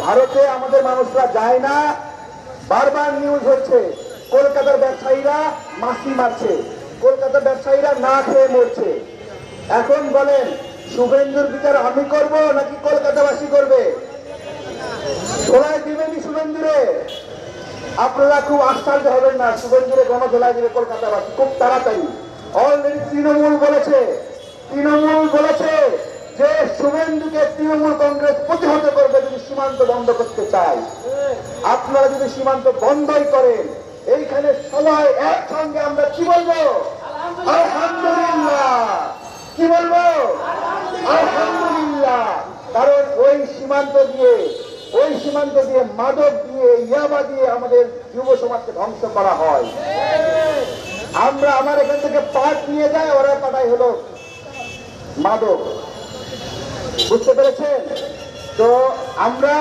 ভারতে আমাদের মানুষরা যায় না, বারবার নিউজ হচ্ছে কলকাতার ব্যবসায়ীরা মাছি মারছে, কলকাতার ব্যবসায়ীরা না খেয়ে মরছে। এখন বলেন শুভেন্দুর বিচার আমি করব নাকি কলকাতাবাসী করবে? ধোলাই দিবেনি শুভেন্দুরে? আপনারা খুব আশ্চর্য হবেন না, শুভেন্দুরে গণধোলাই দিবে কলকাতাবাসী খুব তাড়াতাড়ি। অলরেডি তৃণমূল বলেছে যে শুভেন্দুকে তৃণমূল কংগ্রেস প্রতিহত করবে যদি সীমান্ত বন্ধ করতে চায়। আপনারা যদি সীমান্ত বন্ধই করেন, এইখানে সবাই একসঙ্গে আমরা কি বলবো? আলহামদুলিল্লাহ। কি বলবো? আলহামদুলিল্লাহ। কারণ ওই সীমান্ত দিয়ে মাদক দিয়ে, ইয়াবা দিয়ে আমাদের যুব সমাজকে ধ্বংস করা হয়। আমার এখান থেকে পাট নিয়ে যায়, ওরা পাঠায় হলো মাদক। বুঝতে পেরেছেন? তো আমরা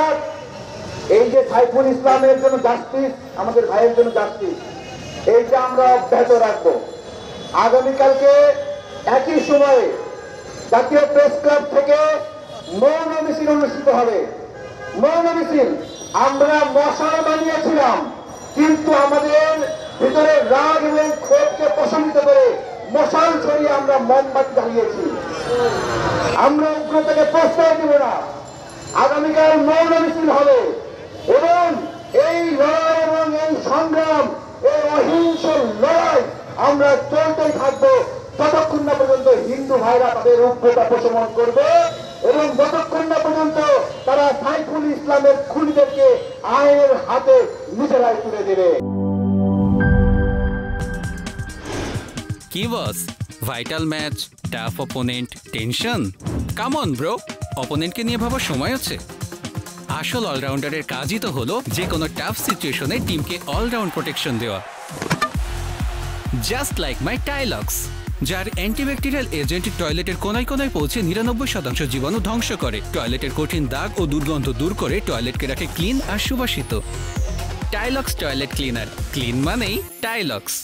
এই যে সাইফুল ইসলামের জন্য জাস্টিস, আমাদের ভাইয়ের জন্য জাস্টিস, এইটা আমরা অব্যাহত রাখবো। আগামীকালকে একই সময়ে জাতীয় প্রেস ক্লাব থেকে মৌন মিছিল অনুষ্ঠিত হবে। মৌন মিছিল আমরা মশাল বানিয়েছিলাম, কিন্তু আমাদের ভিতরে রাগ এবং ক্ষোভকে প্রশমিত করে মশাল ছড়িয়ে আমরা মোমবাতি জ্বালিয়েছি। আমরা উগ্রতাকে প্রশ্রয় দিব না। আগামীকাল মৌন মিছিল হবে এবং এই লড়াই এবং এই সংগ্রাম, এই অহিংস লড়াই আমরা চলতেই থাকবো যতক্ষণ না পর্যন্ত হিন্দু ভাইরা তাদের উগ্রতা প্রশমন করবে এবং যতক্ষণ না পর্যন্ত তারা সাইফুল ইসলামের খুনিদেরকে আইনের হাতে নিজেরাই তুলে দেবে। কি boss, vital match, tough opponent, tension? Come on bro, অপোনেন্টকে নিয়ে ভাবার সময় আছে। আসল অলরাউন্ডারের কাজই তো হলো যে কোনো টাফ সিচুয়েশনে টিমকে অলরাউন্ড প্রোটেকশন দেওয়া। জাস্ট লাইক মাই টাইলক্স, যার অ্যান্টিব্যাকটেরিয়াল এজেন্ট টয়লেটের কোনায় কোনায় পৌঁছে 99% জীবাণু ধ্বংস করে, টয়লেটের কঠিন দাগ ও দুর্গন্ধ দূর করে টয়লেটকে রাখে ক্লিন আর সুবাসিত। টাইলক্স টয়লেট ক্লিনার, ক্লিন মানেই টাইলক্স।